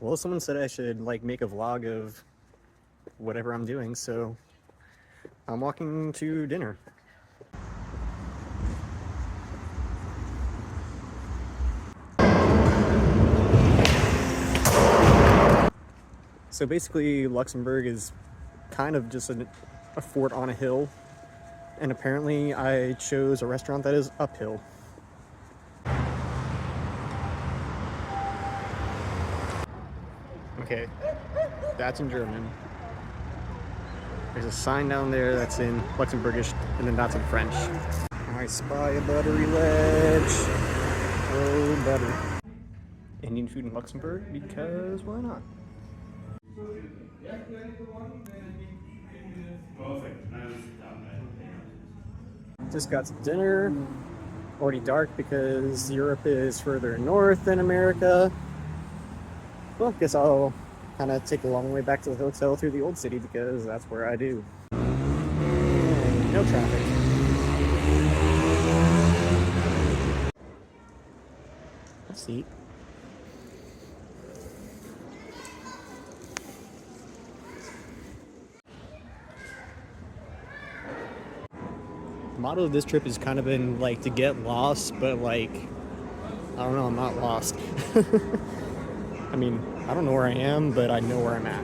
Well, someone said I should like make a vlog of whatever I'm doing, so I'm walking to dinner. So basically, Luxembourg is kind of just a fort on a hill, and apparently I chose a restaurant that is uphill. Okay, that's in German. There's a sign down there that's in Luxembourgish, and then that's in French. I spy a buttery ledge. Oh, butter. Indian food in Luxembourg, because why not? Just got some dinner. Already dark because Europe is further north than America. Well, I guess I'll kind of take a long way back to the hotel through the old city because that's where I do. And no traffic. Let's see. The motto of this trip has kind of been like to get lost, but like, I don't know, I'm not lost. I mean, I don't know where I am, but I know where I'm at.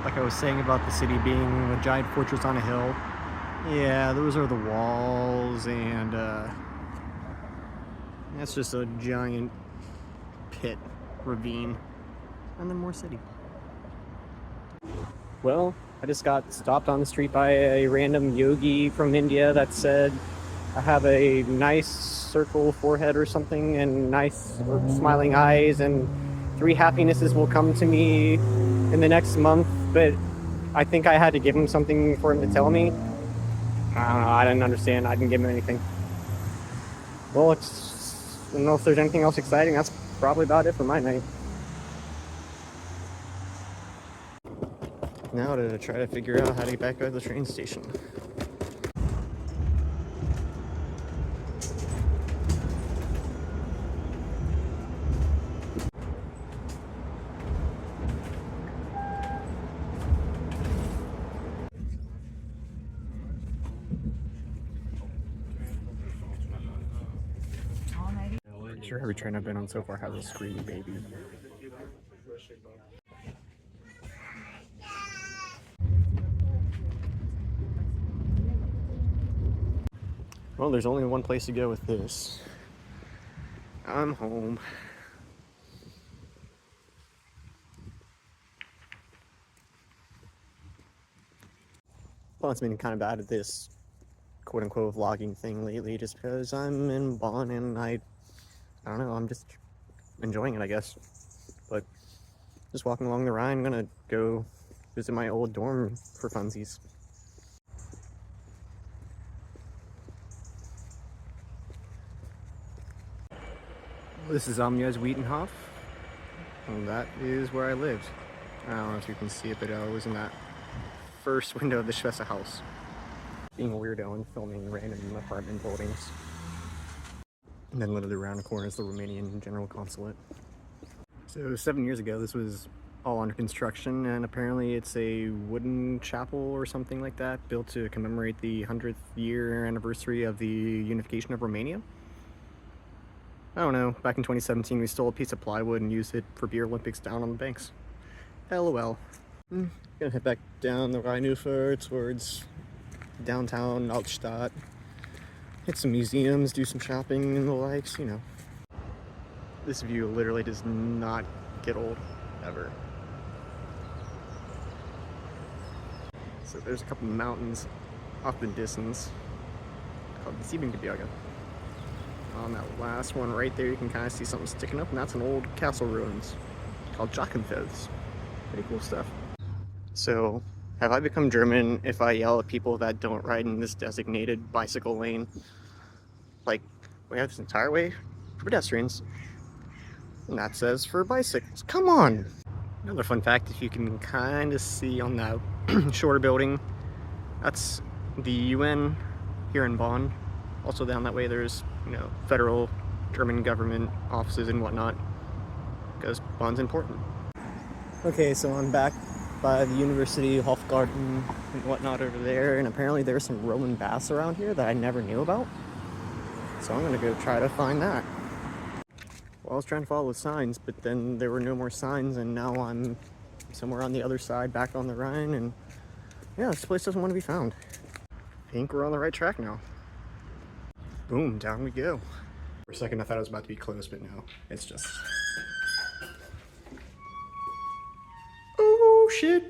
Like I was saying about the city being a giant fortress on a hill, yeah, those are the walls, and that's just a giant pit, ravine, and then more city. Well, I just got stopped on the street by a random yogi from India that said I have a nice circle forehead or something, and nice smiling eyes, and 3 happinesses will come to me in the next month, but I think I had to give him something for him to tell me. I don't know, I didn't understand. I didn't give him anything. Well, I don't know if there's anything else exciting. That's probably about it for my night. Now to try to figure out how to get back out of the train station. I'm sure every train I've been on so far has a screaming baby. Well, there's only one place to go with this. I'm home. Well, it's been kind of bad at this quote-unquote vlogging thing lately just because I'm in Bonn and I don't know, I'm just enjoying it, I guess. But just walking along the Rhine, I'm gonna go visit my old dorm for funsies. This is Amnias Wietenhof, and that is where I lived. I don't know if you can see it, but I was in that first window of the Schwester house. Being a weirdo and filming random apartment buildings. And then literally around the corner is the Romanian General Consulate. So 7 years ago, this was all under construction, and apparently it's a wooden chapel or something like that, built to commemorate the 100th year anniversary of the unification of Romania. I don't know, back in 2017 we stole a piece of plywood and used it for Beer Olympics down on the banks. LOL. Gonna head back down the Rheinufer towards downtown Altstadt. Hit some museums, do some shopping and the likes, you know. This view literally does not get old, ever. So there's a couple mountains off in the distance called the Siebengebirge. On that last one right there, you can kind of see something sticking up, and that's an old castle ruins called Drachenfels. Pretty cool stuff. So, have I become German if I yell at people that don't ride in this designated bicycle lane? Like, we have this entire way for pedestrians, and that says for bicycles. Come on! Another fun fact, if you can kind of see on that shorter building, that's the UN here in Bonn. Also down that way there's, you know, federal German government offices and whatnot, because Bonn's important. Okay, so I'm back by the University Hofgarten and whatnot over there, and apparently there's some Roman baths around here that I never knew about. So I'm gonna go try to find that. Well, I was trying to follow the signs, but then there were no more signs, and now I'm somewhere on the other side, back on the Rhine, and yeah, this place doesn't want to be found. I think we're on the right track now. Boom, down we go. For a second I thought it was about to be closed, but no, it's just... Oh shit!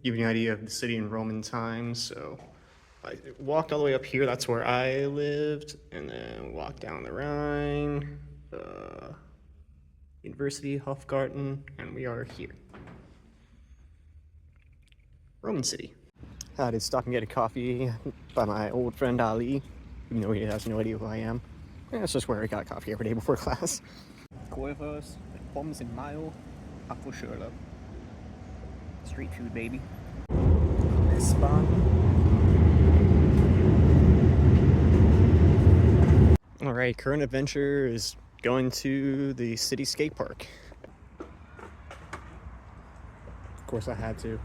Give you an idea of the city in Roman times. So I walked all the way up here, that's where I lived, and then walked down the Rhine, University Hofgarten, and we are here. Roman city. I did stop and get a coffee by my old friend Ali, even though he has no idea who I am. Yeah, that's just where I got coffee every day before class. Coivos, pommes and mayo, apfelschorle. Street food, baby. Alright, current adventure is going to the city skate park. Of course I had to.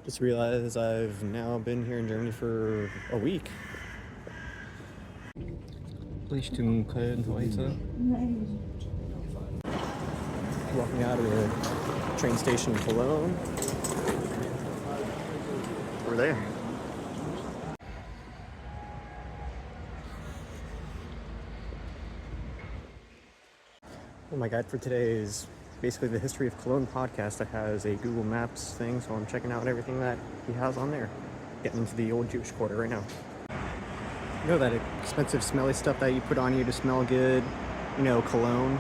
Just realized I've now been here in Germany for a week. Richtung Köln heute. Walking out of the train station in Cologne. We're there. Well, my guide for today is basically the History of Cologne podcast that has a Google Maps thing, so I'm checking out everything that he has on there. Getting into the old Jewish quarter right now. You know that expensive smelly stuff that you put on you to smell good? You know, cologne?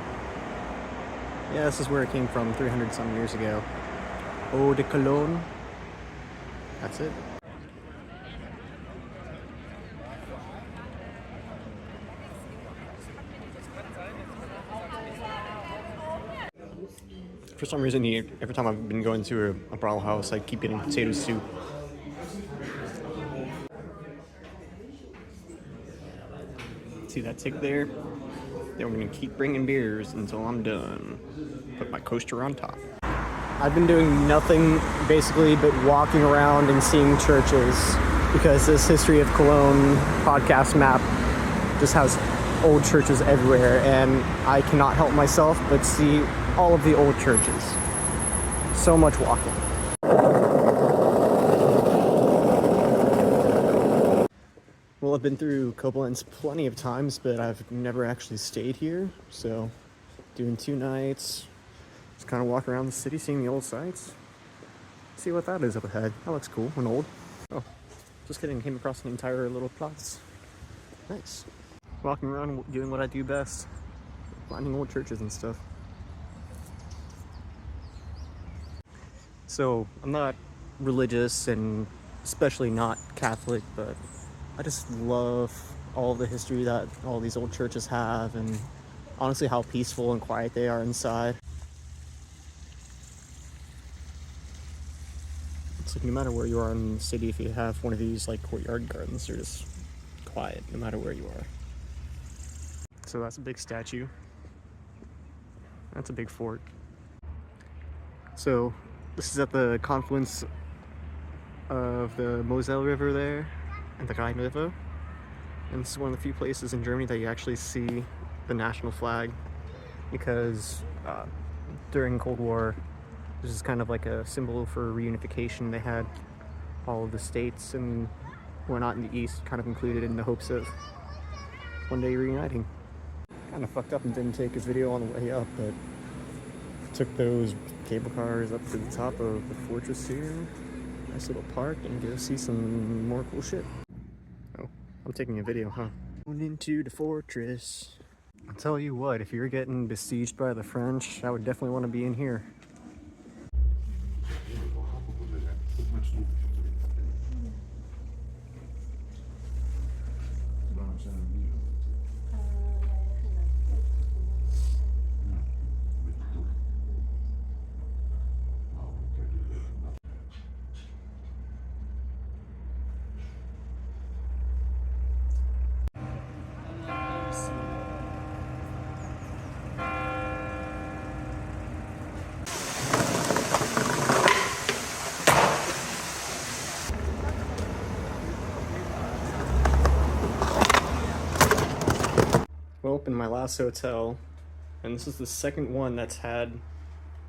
Yeah, this is where it came from 300 some years ago. Eau de Cologne. That's it. For some reason, every time I've been going to a Brauhaus, I keep getting potato soup. See that tick there? Then we're gonna keep bringing beers until I'm done. Put my coaster on top. I've been doing nothing basically but walking around and seeing churches, because this History of Cologne podcast map just has old churches everywhere, and I cannot help myself but see all of the old churches. So much walking. Well, I've been through Koblenz plenty of times, but I've never actually stayed here. So, doing 2 nights, just kind of walk around the city, seeing the old sites. See what that is up ahead. That looks cool and old. Oh, just kidding, came across an entire little Platz. Nice. Walking around, doing what I do best. Finding old churches and stuff. So, I'm not religious and especially not Catholic, but I just love all the history that all these old churches have, and honestly how peaceful and quiet they are inside. It's like no matter where you are in the city, if you have one of these like courtyard gardens, they're just quiet no matter where you are. So that's a big statue. That's a big fort. So this is at the confluence of the Moselle River there and the Rhine River. And this is one of the few places in Germany that you actually see the national flag, because during Cold War, this is kind of like a symbol for reunification. They had all of the states and whatnot in the East kind of included in the hopes of one day reuniting. Kind of fucked up and didn't take a video on the way up, but took those cable cars up to the top of the fortress here. Nice little park, and go see some more cool shit. Oh, I'm taking a video, huh? Going into the fortress. I'll tell you what, if you're getting besieged by the French, I would definitely want to be in here. Well, in my last hotel, and this is the second one that's had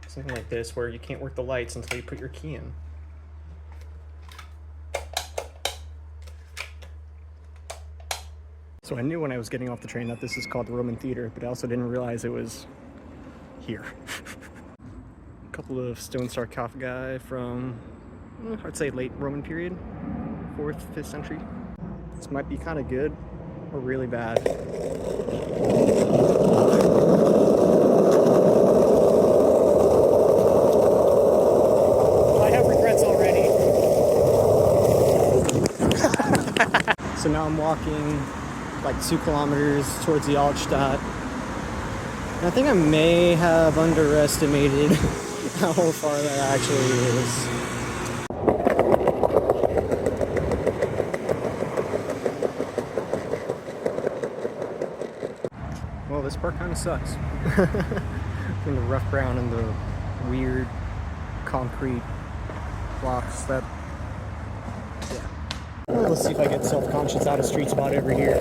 something like this where you can't work the lights until you put your key in. So I knew when I was getting off the train that this is called the Roman Theater, but I also didn't realize it was here. A couple of stone sarcophagi from, I'd say late Roman period, 4th, 5th century. This might be kind of good or really bad. I have regrets already. So now I'm walking like 2 kilometers towards the Altstadt. And I think I may have underestimated how far that actually is. Well, this part kind of sucks. Between the rough ground and the weird concrete blocks that, yeah. Well, let's see if I get self-conscious out of street spot over here.